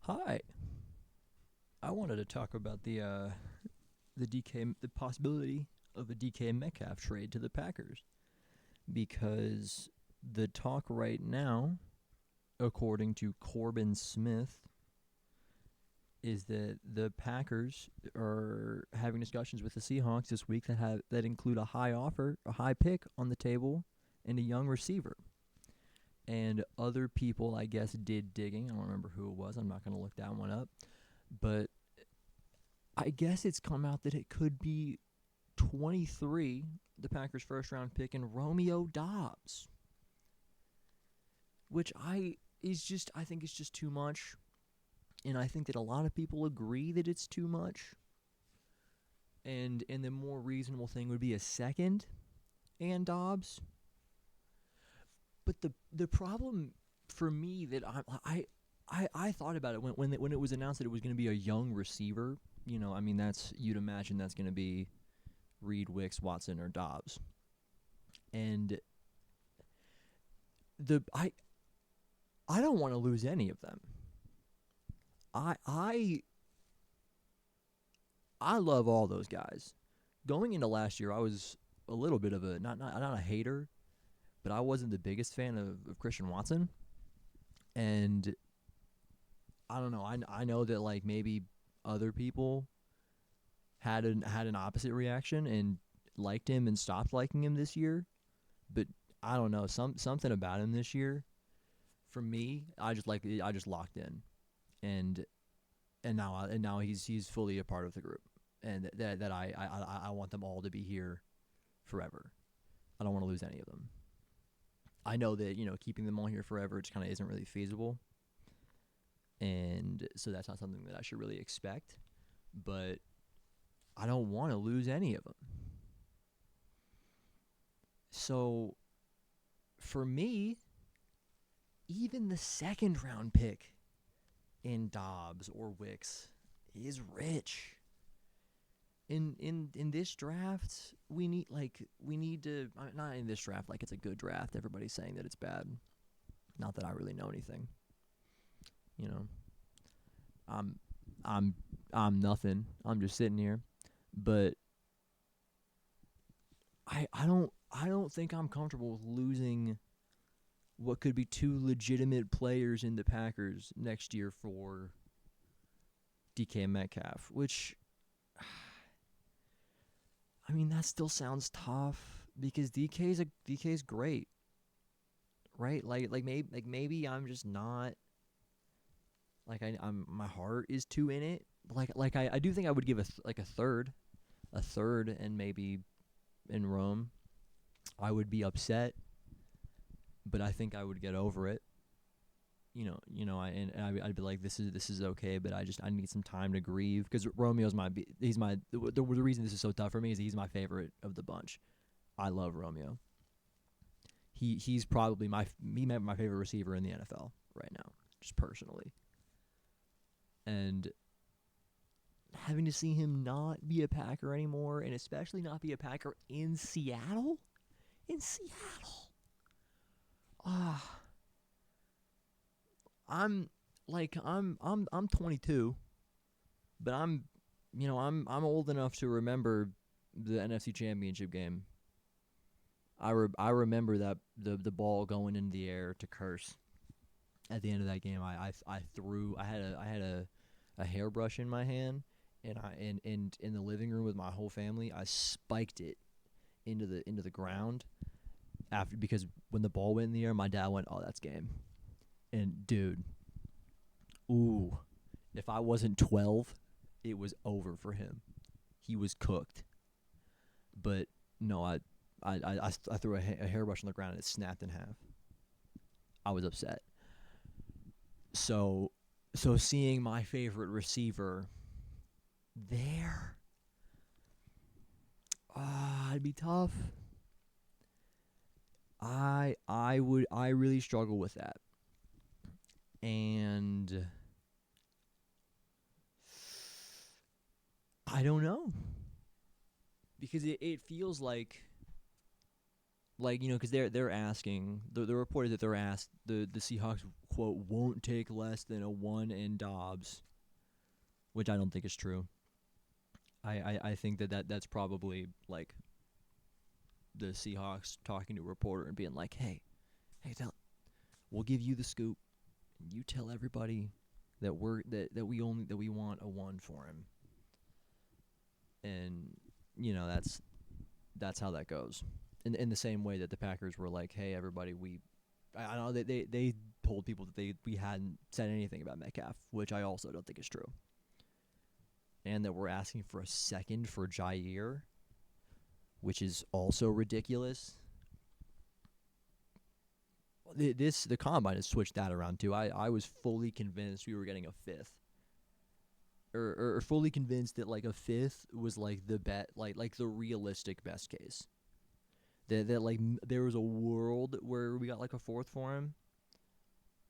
Hi. I wanted to talk about the possibility of a DK Metcalf trade to the Packers because the talk right now, according to Corbin Smith, is that the Packers are having discussions with the Seahawks this week that include a high offer, a high pick on the table, and a young receiver. And other people, I guess, did digging. I don't remember who it was. I'm not going to look that one up. But I guess it's come out that it could be 23, the Packers' first round pick, and Romeo Dobbs, which I think is just too much, and I think that a lot of people agree that it's too much. And the more reasonable thing would be a second and Dobbs. But the problem for me that I thought about it when it was announced that it was going to be a young receiver. I mean, you'd imagine that's going to be Reed, Wicks, Watson, or Dobbs. And I don't want to lose any of them. I love all those guys. Going into last year, I was a little bit of a not a hater, but I wasn't the biggest fan of Christian Watson. And I don't know. I know that like maybe other people had an opposite reaction and liked him and stopped liking him this year. But I don't know, something about him this year. For me, I just locked in, and now he's fully a part of the group, and that I want them all to be here forever. I don't want to lose any of them. I know that keeping them all here forever just kind of isn't really feasible, and so that's not something that I should really expect. But I don't want to lose any of them. So for me, even the second round pick in Dobbs or Wicks is rich. In this draft, we need to not in this draft like it's a good draft. Everybody's saying that it's bad. Not that I really know anything. You know, I'm I'm I'm nothing. I'm just sitting here. But I don't think I'm comfortable with losing what could be two legitimate players in the Packers next year for DK Metcalf, which I mean that still sounds tough because DK's great, right? Maybe I'm just not I'm my heart is too in it. I do think I would give a third, and maybe in Rome I would be upset, but I think I would get over it. I'd be like, this is okay, but I need some time to grieve because the reason this is so tough for me is he's my favorite of the bunch. I love Romeo. He's probably my favorite receiver in the NFL right now, just personally. And having to see him not be a Packer anymore, and especially not be a Packer in Seattle, ah, I'm 22, but I'm old enough to remember the NFC Championship game. I remember that the ball going in the air to curse at the end of that game. I had a hairbrush in my hand, and in the living room with my whole family, I spiked it into the ground because when the ball went in the air, my dad went, "Oh, that's game." And dude, ooh, if I wasn't 12, it was over for him. He was cooked. But no, I threw a hairbrush on the ground and it snapped in half. I was upset. So seeing my favorite receiver there, it'd be tough. I really struggle with that. And I don't know. Because it feels like like, because they're asking, the report is that they're asked, the Seahawks, quote, won't take less than a 1 in Dobbs, which I don't think is true. I think that's probably like the Seahawks talking to a reporter and being like, hey, we'll give you the scoop, and you tell everybody that we want a 1 for him, and that's how that goes. In the same way that the Packers were like, hey, everybody, I know they told people that we hadn't said anything about Metcalf, which I also don't think is true, and that we're asking for a second for Jair, which is also ridiculous. The combine has switched that around too. I was fully convinced we were getting a 5th, or fully convinced that like a 5th was like the bet, like the realistic best case. That like there was a world where we got like a 4th for him,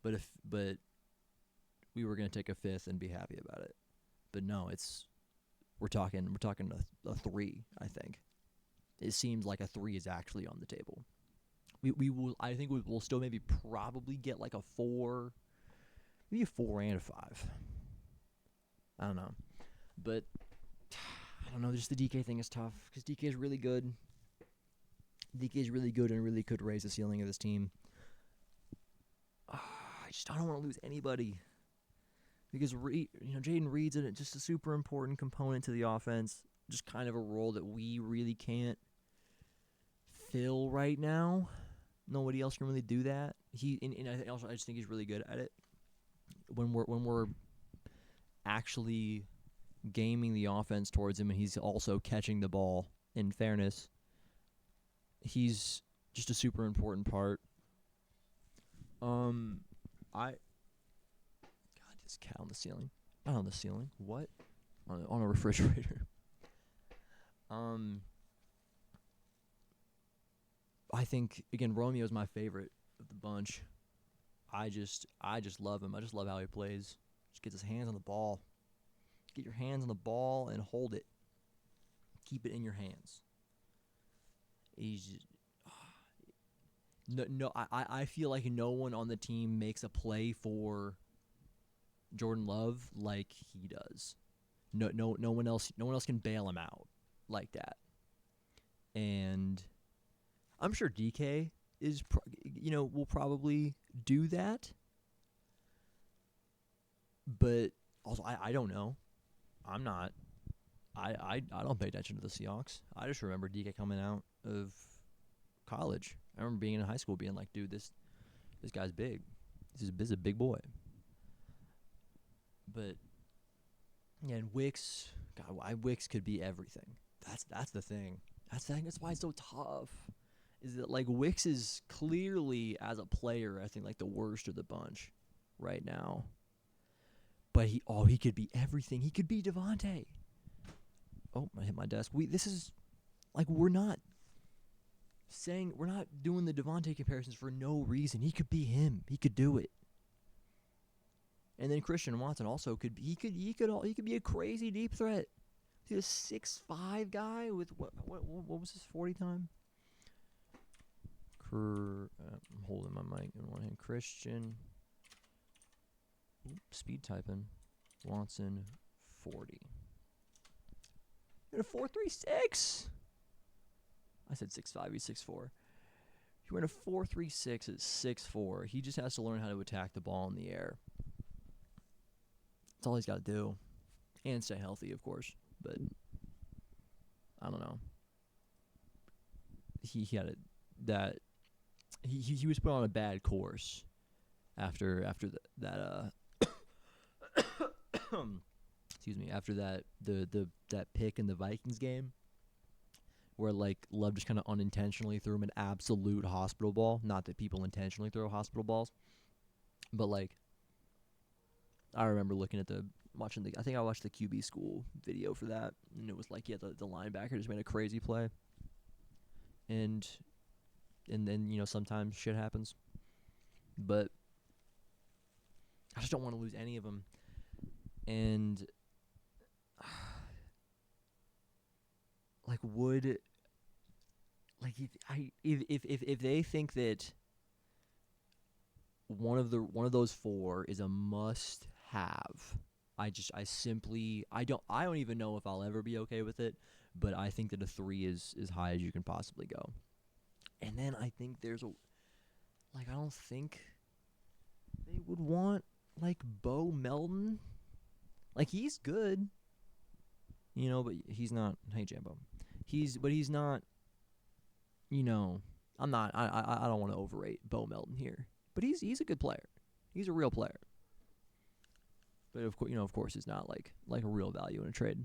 but we were gonna take a 5th and be happy about it. But no, we're talking a 3. I think it seems like a 3 is actually on the table. I think we'll still maybe probably get like a 4, maybe a 4 and a 5. I don't know, but I don't know. Just the DK thing is tough because DK is really good. DK is really good and really could raise the ceiling of this team. I don't want to lose anybody because Jaden Reed's just a super important component to the offense. Just kind of a role that we really can't fill right now. Nobody else can really do that. I just think he's really good at it. When we're actually gaming the offense towards him, and he's also catching the ball. In fairness, he's just a super important part. This cat on the ceiling. Not on the ceiling. What? On a refrigerator. I think again Romeo's my favorite of the bunch. I just love him. I just love how he plays. Just gets his hands on the ball. Get your hands on the ball and hold it. Keep it in your hands. He's just, I feel like no one on the team makes a play for Jordan Love like he does. No one else can bail him out like that. And I'm sure DK will probably do that. But also I don't know. I'm not. I don't pay attention to the Seahawks. I just remember DK coming out of college. I remember being in high school being like, dude, this guy's big. This is a big boy. But yeah, and Wicks, God, Wicks could be everything. That's the thing. That's why it's so tough. Is that like Wicks is clearly as a player, I think like the worst of the bunch right now. But he could be everything. He could be Devontae. Oh, I hit my desk. We're not doing the Devontae comparisons for no reason. He could be him. He could do it. And then Christian Watson also could be a crazy deep threat. He's a 6'5" guy with what was his 40 time? I'm holding my mic in one hand. Christian. Speed typing. Watson 40. You're a 4.36. I said 6'5", he's 6'4". He ran a 4.36 at 6'4". He just has to learn how to attack the ball in the air. That's all he's got to do. And stay healthy, of course. But I don't know. He had he was put on a bad course after that excuse me, after that pick in the Vikings game where like Love just kind of unintentionally threw him an absolute hospital ball. Not that people intentionally throw hospital balls, but like I remember I think I watched the QB school video for that, and it was like, yeah, the linebacker just made a crazy play. And then, sometimes shit happens. But I just don't want to lose any of them. And like would like if they think that one of those four is a must have, I don't even know if I'll ever be okay with it, but I think that a 3 is as high as you can possibly go. And then I think there's a I don't think they would want like Bo Melton. Like he's good, but he's not. Hey Jambo, he's not. I'm not. I don't want to overrate Bo Melton here, but he's a good player. He's a real player. But of course, it's not like a real value in a trade.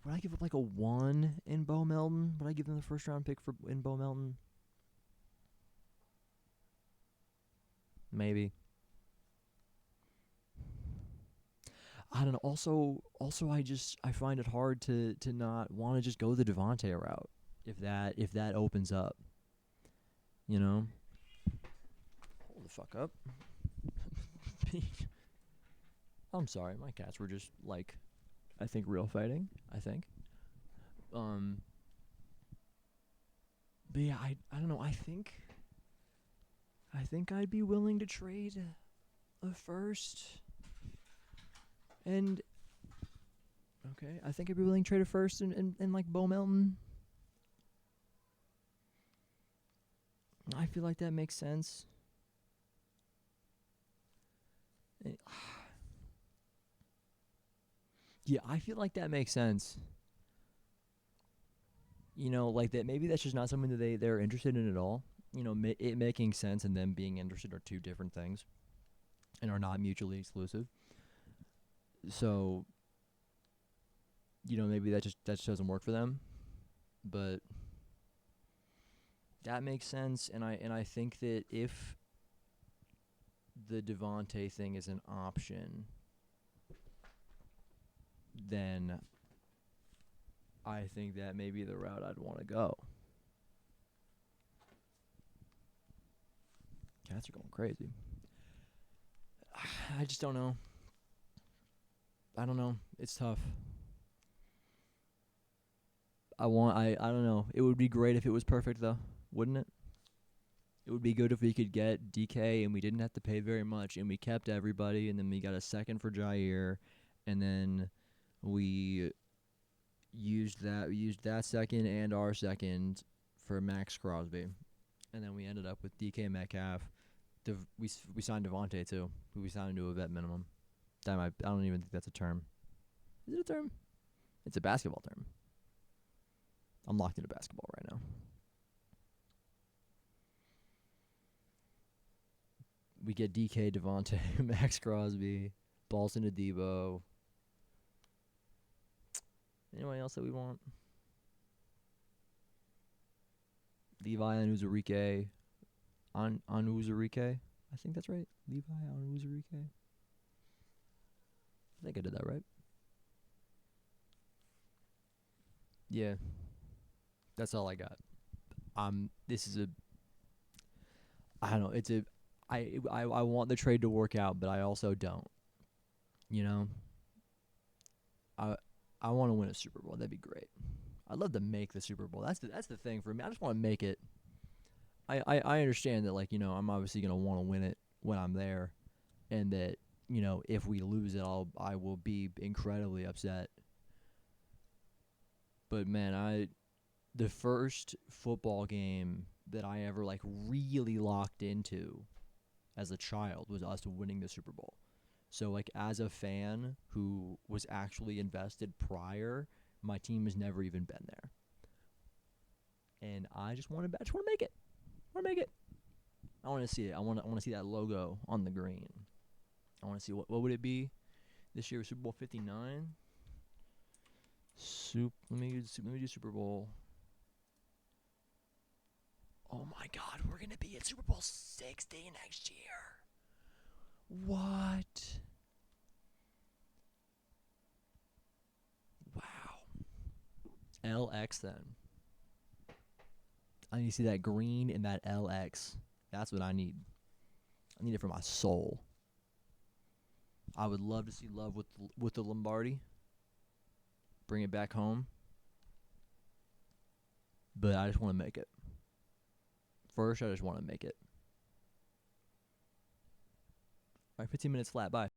Would I give up like a 1 in Bo Melton? Would I give them the first round pick in Bo Melton? Maybe. I don't know. Also, I find it hard to not want to just go the Devontae route if that opens up. Hold the fuck up. I'm sorry, my cats were just I think real fighting. I think. But yeah, I don't know. I think I'd be willing to trade a first. And okay, I think I'd be willing to trade a first and like Bo Melton. I feel like that makes sense. Yeah, I feel like that makes sense. Like that. Maybe that's just not something that they're interested in at all. It making sense and them being interested are two different things, and are not mutually exclusive. So, maybe that just doesn't work for them, but that makes sense. And I think that if the Devontae thing is an option, then I think that may be the route I'd want to go. Cats are going crazy. I just don't know. I don't know. It's tough. I don't know. It would be great if it was perfect though, wouldn't it? It would be good if we could get DK and we didn't have to pay very much and we kept everybody and then we got a second for Jair and then we used that second and our second for Max Crosby. And then we ended up with DK Metcalf. We signed Devontae too, who we signed into a vet minimum. I don't even think that's a term. Is it a term? It's a basketball term. I'm locked into basketball right now. We get DK, Devontae, Max Crosby, Balson Adebo. Anyone else that we want? Levi Onwuzurike. Onwuzurike. I think that's right. Levi Onwuzurike. I think I did that right. Yeah. That's all I got. This is I don't know. It's I want the trade to work out, but I also don't. I want to win a Super Bowl. That'd be great. I'd love to make the Super Bowl. That's the thing for me. I just want to make it. I understand that I'm obviously gonna want to win it when I'm there, and that if we lose it, I will be incredibly upset. But man, the first football game that I ever really locked into as a child was us winning the Super Bowl. So as a fan who was actually invested prior, my team has never even been there. And I just want to make it. I want to make it. I want to see it. I want to see that logo on the green. I want to see what would it be this year, Super Bowl 59. Let me do Super Bowl. Oh my God, we're gonna be at Super Bowl 60 next year. What? Wow. LX then. I need to see that green and that LX. That's what I need. I need it for my soul. I would love to see love with the Lombardi. Bring it back home. but I just want to make it. First, I just want to make it. All right, 15 minutes flat. Bye.